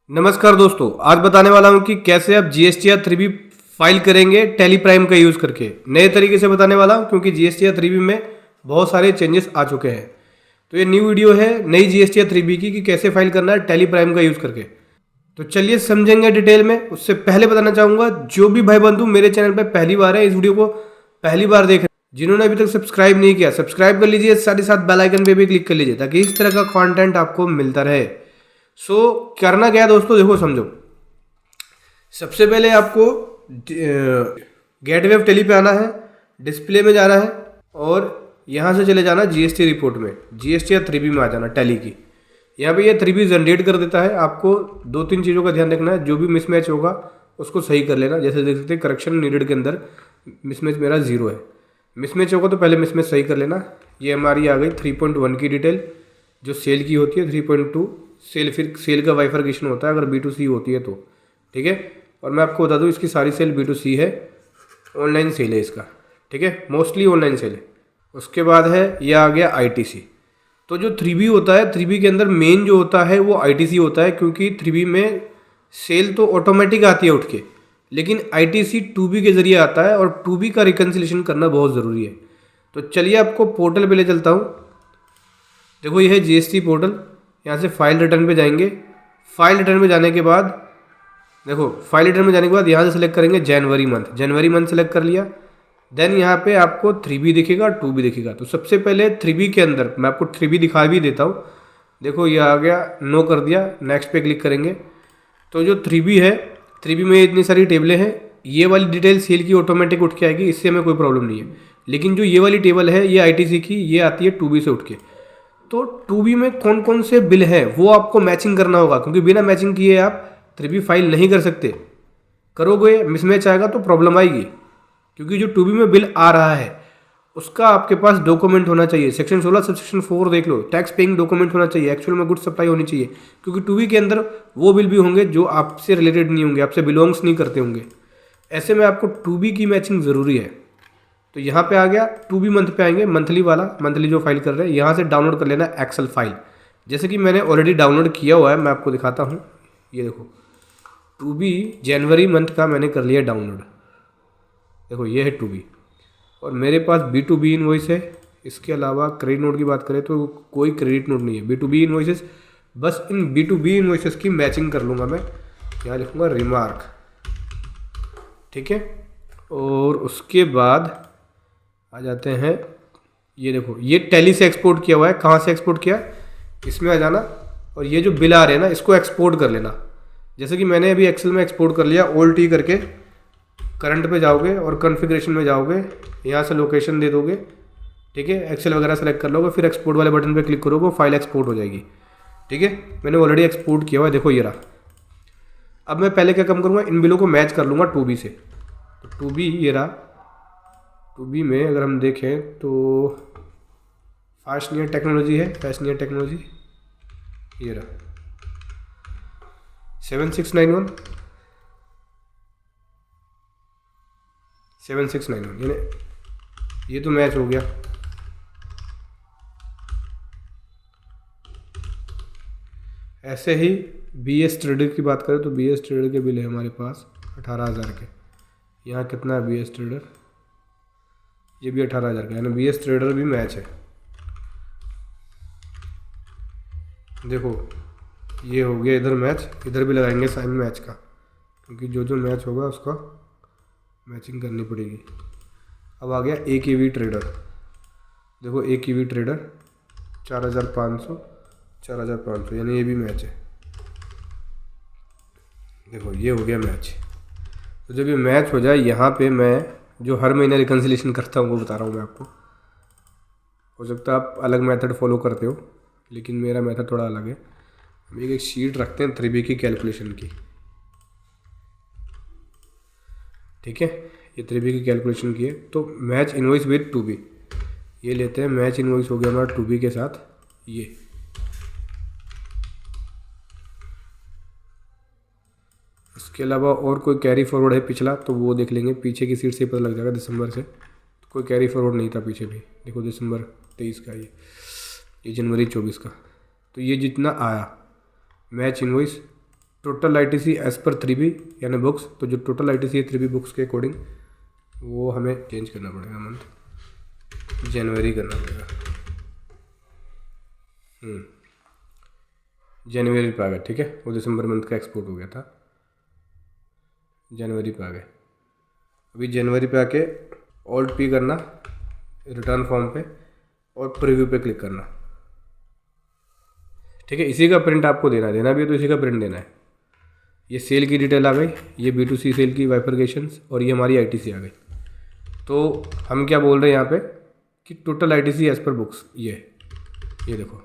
नमस्कार दोस्तों, आज बताने वाला हूं कि कैसे आप जीएसटीआर 3B फाइल करेंगे टैली प्राइम का यूज़ करके। नए तरीके से बताने वाला हूं क्योंकि जीएसटीआर 3B में बहुत सारे चेंजेस आ चुके हैं। तो ये न्यू वीडियो है नई जीएसटीआर 3B की कि कैसे फाइल करना है टैली प्राइम का यूज़ करके। तो चलिए समझेंगे डिटेल में। उससे पहले बताना चाहूँगा, जो भी भाई बंधु मेरे चैनल पर पहली बार है, इस वीडियो को पहली बार देख रहे हैं, जिन्होंने अभी तक सब्सक्राइब नहीं किया सब्सक्राइब कर लीजिए, साथ ही साथ बेल आइकन पे भी क्लिक कर लीजिए ताकि इस तरह का कंटेंट आपको मिलता रहे। करना क्या है दोस्तों, देखो समझो। सबसे पहले आपको गेटवे ऑफ टेली पे आना है, डिस्प्ले में जाना है और यहाँ से चले जाना जीएसटी रिपोर्ट में, जीएसटीआर 3B में आ जाना टैली की। यहाँ पे ये 3B जनरेट कर देता है। आपको दो तीन चीज़ों का ध्यान रखना है, जो भी मिसमैच होगा उसको सही कर लेना। जैसे देख सकते हैं करेक्शन नीडेड के अंदर मिसमैच मेरा 0 है। मिसमैच होगा तो पहले मिसमैच सही कर लेना। ये हमारी आ गई 3.1 की डिटेल, जो सेल की होती है। 3.2 सेल, फिर सेल का बाइफर्केशन होता है अगर B2C होती है तो, ठीक है। और मैं आपको बता दूं इसकी सारी सेल B2C है, ऑनलाइन सेल है इसका, ठीक है, मोस्टली ऑनलाइन सेल है। उसके बाद है ये आ गया ITC। तो जो 3B होता है, 3B के अंदर मेन जो होता है वो ITC होता है, क्योंकि 3B में सेल तो ऑटोमेटिक आती है उठ के, लेकिन ITC 2B के जरिए आता है और 2B का रिकन्सिलेशन करना बहुत ज़रूरी है। तो चलिए आपको पोर्टल पे ले चलता हूँ। देखो ये है GST पोर्टल। यहाँ से फाइल रिटर्न पे जाएंगे। फाइल रिटर्न में जाने के बाद देखो, फाइल रिटर्न में जाने के बाद यहाँ से सेलेक्ट करेंगे जनवरी मंथ सेलेक्ट कर लिया। देन यहाँ पे आपको 3B दिखेगा, 2B दिखेगा। तो सबसे पहले 3B के अंदर मैं आपको 3B दिखा भी देता हूँ। देखो ये आ गया, नो कर दिया, नेक्स्ट पे क्लिक करेंगे। तो जो 3B है, 3B में इतनी सारी टेबलें हैं। ये वाली डिटेल सेल की ऑटोमेटिक उठ के आएगी, इससे हमें कोई प्रॉब्लम नहीं है। लेकिन जो ये वाली टेबल है ये ITC की, ये आती है 2B से उठ के। तो 2B में कौन कौन से बिल हैं वो आपको मैचिंग करना होगा, क्योंकि बिना मैचिंग किए आप 3B फाइल नहीं कर सकते। करोगे मिसमैच आएगा तो प्रॉब्लम आएगी, क्योंकि जो 2B में बिल आ रहा है उसका आपके पास डॉक्यूमेंट होना चाहिए। सेक्शन 16 सबसेक्शन 4 देख लो, टैक्स पेइंग डॉक्यूमेंट होना चाहिए, एक्चुअल में गुड सप्लाई होनी चाहिए। क्योंकि 2B के अंदर वो बिल भी होंगे जो आपसे रिलेटेड नहीं होंगे, आपसे बिलोंग्स नहीं करते होंगे। ऐसे में आपको 2B की मैचिंग ज़रूरी है। तो यहाँ पे आ गया 2B मंथ पे आएंगे, मंथली वाला, मंथली जो फाइल कर रहे हैं। यहाँ से डाउनलोड कर लेना एक्सेल फाइल, जैसे कि मैंने ऑलरेडी डाउनलोड किया हुआ है। मैं आपको दिखाता हूँ, ये देखो 2B जनवरी मंथ का मैंने कर लिया डाउनलोड। देखो ये है 2B और मेरे पास B2B इनवॉइस है। इसके अलावा क्रेडिट नोट की बात करें तो कोई क्रेडिट नोट नहीं है। B2B इनवॉइसेस, बस इन B2B इनवॉइसेस की मैचिंग कर लूँगा मैं। यहाँ लिखूँगा रिमार्क, ठीक है। और उसके बाद आ जाते हैं, ये देखो ये टैली से एक्सपोर्ट किया हुआ है। कहाँ से एक्सपोर्ट किया, इसमें आ जाना और ये जो बिल आ रहे हैं ना इसको एक्सपोर्ट कर लेना। जैसे कि मैंने अभी एक्सेल में एक्सपोर्ट कर लिया, Alt करके करंट पे जाओगे और कॉन्फ़िगरेशन में जाओगे, यहाँ से लोकेशन दे दोगे, ठीक है। एक्सेल वगैरह सेलेक्ट कर लोगे, फिर एक्सपोर्ट वाले बटन पे क्लिक करोगे, फाइल एक्सपोर्ट हो जाएगी, ठीक है। मैंने ऑलरेडी एक्सपोर्ट किया हुआ है, देखो ये रहा। अब मैं पहले क्या काम करूँगा, इन बिलों को मैच कर लूँगा 2B से। तो 2B ये रहा। 2B में अगर हम देखें तो फैशनियर टेक्नोलॉजी है, फैशनियर टेक्नोलॉजी ये रहा 7691 7691, यानी ये तो मैच हो गया। ऐसे ही BS ट्रेडर की बात करें तो BS ट्रेडर के बिल है हमारे पास 18,000 के। यहाँ कितना है BS ट्रेडर, ये भी 18,000 का, यानी BS ट्रेडर भी मैच है। देखो ये हो गया इधर मैच, इधर भी लगाएंगे साइन मैच का, क्योंकि जो जो मैच होगा उसका मैचिंग करनी पड़ेगी। अब आ गया AKV ट्रेडर। देखो AKV ट्रेडर 4,500 4,500, यानी ये भी मैच है। देखो ये हो गया मैच। तो जब ये मैच हो जाए, यहाँ पे मैं जो हर महीने रिकन्सिलेशन करता हूँ वो बता रहा हूँ मैं आपको। हो सकता है आप अलग मेथड फॉलो करते हो, लेकिन मेरा मेथड थोड़ा अलग है। हम एक शीट रखते हैं 3B की कैलकुलेशन की, ठीक है। ये 3B की कैलकुलेशन की है। तो मैच इनवॉइस विद 2B, ये लेते हैं। मैच इनवॉइस हो गया हमारा 2B के साथ। ये इसके अलावा और कोई कैरी फॉरवर्ड है पिछला तो वो देख लेंगे, पीछे की सीट से पता लग जाएगा। दिसंबर से कोई कैरी फॉरवर्ड नहीं था पीछे भी। देखो दिसंबर 23 का, ये जनवरी 24 का। तो ये जितना आया match invoice total ITC as per 3B यानी बुक्स, तो जो टोटल आईटीसी है 3B बुक्स के अकॉर्डिंग वो हमें चेंज करना पड़ेगा, मंथ जनवरी करना पड़ेगा। जनवरी पे आ गया, ठीक है, वो दिसंबर मंथ का एक्सपोर्ट हो गया था, जनवरी पे आ गए। अभी जनवरी पे आके ऑल्ट P करना रिटर्न फॉर्म पे और प्रीव्यू पे क्लिक करना, ठीक है। इसी का प्रिंट आपको देना भी है तो इसी का प्रिंट देना है। ये सेल की डिटेल आ गई, ये B2C सेल की बाइफरकेशंस, और ये हमारी आईटीसी आ गई। तो हम क्या बोल रहे हैं यहाँ पे कि total ITC as per books, ये देखो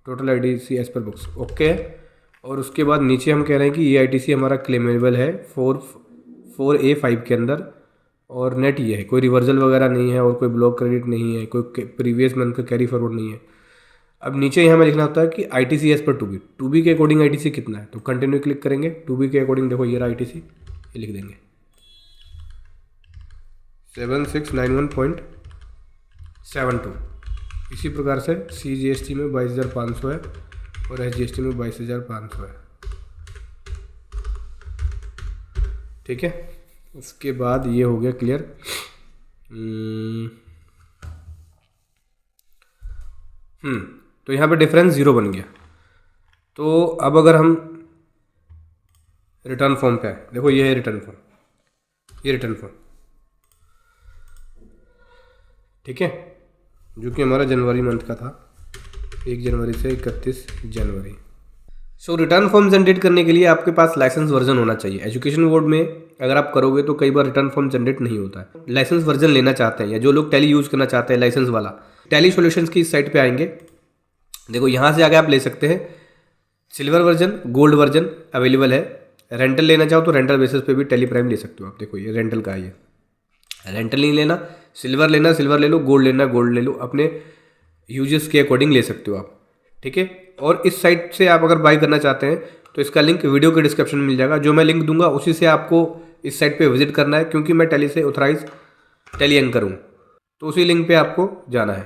total ITC as per books okay है। और उसके बाद नीचे हम कह रहे हैं कि ये आईटीसी हमारा क्लेमेबल है 4A5 के अंदर, और नेट ये है, कोई रिवर्सल वगैरह नहीं है और कोई ब्लॉक क्रेडिट नहीं है, कोई प्रीवियस मंथ का कैरी फॉरवर्ड नहीं है। अब नीचे यहाँ में लिखना होता है कि आईटीसी एज पर 2B के अकॉर्डिंग आईटीसी कितना है, तो कंटिन्यू क्लिक करेंगे। 2B के अकॉर्डिंग देखो ये रहा आईटीसी, ये लिख देंगे 7691.72। इसी प्रकार से CGST में 22,500 है और SGST में 22,500 है, ठीक है। उसके बाद ये हो गया क्लियर। तो यहाँ पे डिफरेंस 0 बन गया। तो अब अगर हम रिटर्न फॉर्म पे आए, देखो ये है रिटर्न फॉर्म, ये रिटर्न फॉर्म, ठीक है, जो कि हमारा जनवरी मंथ का था, 1 जनवरी से 31 जनवरी। सो रिटर्न फॉर्म जनरेट करने के लिए आपके पास लाइसेंस वर्जन होना चाहिए। एजुकेशन बोर्ड में अगर आप करोगे तो कई बार रिटर्न फॉर्म जनरेट नहीं होता है। लाइसेंस वर्जन लेना चाहते हैं या जो लोग टैली यूज़ करना चाहते हैं लाइसेंस वाला, टैली सॉल्यूशंस की इस साइट पे आएंगे। देखो यहाँ से आगे आप ले सकते हैं, silver version, gold version available है। रेंटल लेना चाहो तो रेंटल बेसिस पे भी टैली प्राइम ले सकते हो आप। देखो ये रेंटल का है, ये रेंटल नहीं लेना, सिल्वर लेना सिल्वर ले लो, गोल्ड लेना गोल्ड ले लो, अपने यूजेस के अकॉर्डिंग ले सकते हो आप, ठीक है। और इस साइट से आप अगर बाई करना चाहते हैं तो इसका लिंक वीडियो के डिस्क्रिप्शन में मिल जाएगा, जो मैं लिंक दूंगा उसी से आपको इस साइट पे विजिट करना है, क्योंकि मैं टैली से ऑथराइज टैली एंकर हूँ, तो उसी लिंक पे आपको जाना है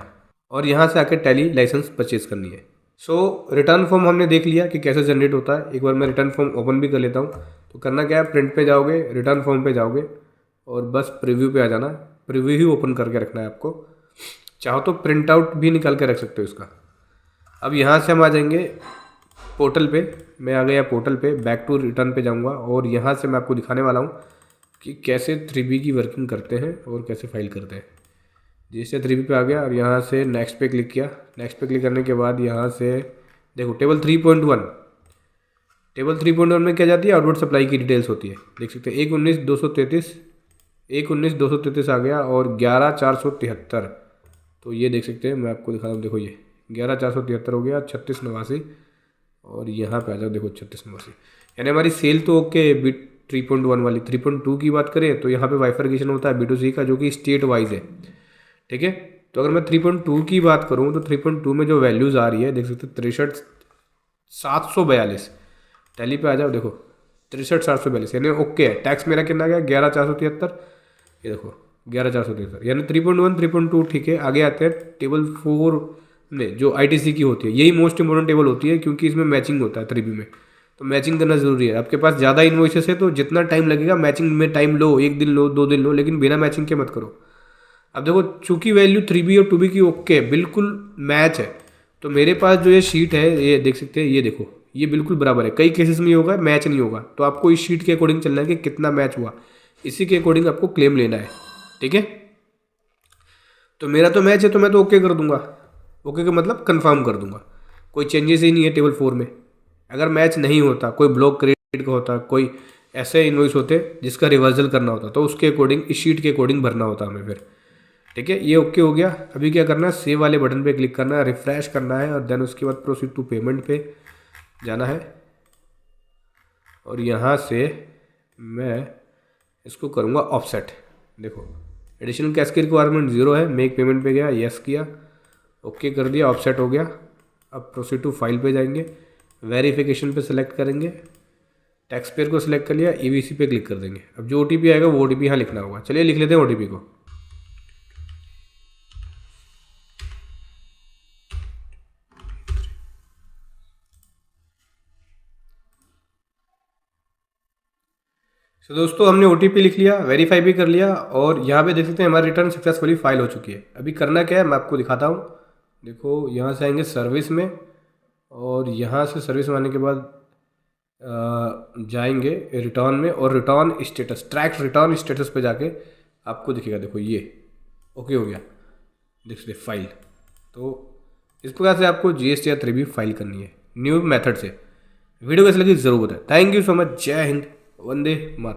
और यहाँ से आके टैली लाइसेंस परचेज करनी है। सो रिटर्न फॉर्म हमने देख लिया कि कैसे जनरेट होता है। एक बार मैं रिटर्न फॉर्म ओपन भी कर लेता हूँ। तो करना क्या है, प्रिंट पे जाओगे, रिटर्न फॉर्म पे जाओगे और बस प्रीव्यू पे आ जाना। प्रीव्यू ही ओपन करके रखना है आपको, चाहो तो प्रिंट आउट भी निकाल के रख सकते हो इसका। अब यहाँ से हम आ जाएंगे पोर्टल पे, मैं आ गया पोर्टल पे, बैक टू रिटर्न पे जाऊँगा और यहाँ से मैं आपको दिखाने वाला हूँ कि कैसे 3B की वर्किंग करते हैं और कैसे फाइल करते हैं। जैसे 3B पे आ गया और यहाँ से नेक्स्ट पे क्लिक किया। नेक्स्ट पे क्लिक करने के बाद यहाँ से देखो टेबल 3.1, टेबल 3.1 में क्या जाती है, आउटवर्ड सप्लाई की डिटेल्स होती है। देख सकते हैं 1/19/233 आ गया और 11/473, तो ये देख सकते हैं, मैं आपको दिखा रहा हूँ। देखो ये 11/473 हो गया, 3689 और यहाँ पे आ जाओ, देखो 3689, यानी हमारी सेल तो ओके। B 3.1 वाली 3.2 की बात करें तो यहाँ पे बाइफरकेशन होता है B2C का, जो कि स्टेट वाइज है, ठीक है। तो अगर मैं 3.2 की बात करूँ तो 3.2 में जो वैल्यूज़ आ रही है देख सकते 63,742। टैली पे आ जाओ, देखो 63,742 यानी ओके है। टैक्स मेरा कितना गया 11,473, ये देखो 11,473 यानी 3.1 3.2 ठीक है। आगे आते हैं टेबल 4 में, जो ITC की होती है, यही मोस्ट इंपॉर्टेंट टेबल होती है क्योंकि इसमें मैचिंग होता है 3B में, तो मैचिंग करना जरूरी है। आपके पास ज़्यादा इन्वॉइसेस है तो जितना टाइम लगेगा मैचिंग में टाइम लो, 1 दिन लो 2 दिन लो, लेकिन बिना मैचिंग के मत करो। अब देखो चूंकि वैल्यू 3B और 2B की ओके बिल्कुल मैच है, तो मेरे पास जो ये शीट है ये देख सकते हैं, ये देखो ये बिल्कुल बराबर है। कई केसेस में होगा मैच नहीं होगा, तो आपको इस शीट के अकॉर्डिंग चलना है कि कितना मैच हुआ, इसी के अकॉर्डिंग आपको क्लेम लेना है, ठीक है। तो मेरा तो मैच है तो मैं तो ओके कर दूंगा, ओके का मतलब कंफर्म कर दूंगा, कोई चेंजेस ही नहीं है टेबल 4 में। अगर मैच नहीं होता, कोई ब्लॉक क्रेडिट का होता, कोई ऐसे इन्वॉइस होते जिसका रिवर्सल करना होता, तो उसके अकॉर्डिंग इस शीट के अकॉर्डिंग भरना होता हमें फिर, ठीक है। ये ओके हो गया। अभी क्या करना है, सेव वाले बटन पे क्लिक करना है, रिफ्रेश करना है और देन उसके बाद प्रोसीड टू पेमेंट पे जाना है और यहाँ से मैं इसको करूँगा ऑफसेट। देखो एडिशनल कैश की रिक्वायरमेंट 0 है, मेक पेमेंट पे गया, यस किया, ओके कर दिया, ऑफसेट हो गया। अब प्रोसीड टू फाइल पे जाएंगे, वेरिफिकेशन पे सेलेक्ट करेंगे, टैक्स पेयर को सिलेक्ट कर लिया, EVC पे क्लिक कर देंगे। अब जो OTP आएगा वो OTP यहाँ लिखना होगा। चलिए लिख लेते हैं OTP को, तो दोस्तों हमने OTP लिख लिया, वेरीफाई भी कर लिया और यहाँ पे देख सकते हैं हमारी रिटर्न सक्सेसफुली फाइल हो चुकी है। अभी करना क्या है मैं आपको दिखाता हूँ। देखो यहाँ से आएंगे सर्विस में और यहाँ से सर्विस में आने के बाद जाएंगे रिटर्न में और return status, track return status पे जाके आपको दिखेगा, देखो ये ओके हो गया, देख सकते फाइल। तो इस प्रकार से आपको GST या 3B फाइल करनी है न्यू मेथड से। वीडियो कैसे लगी ज़रूर बताएं। Thank you so much. जय हिंद, वंदे मातरम।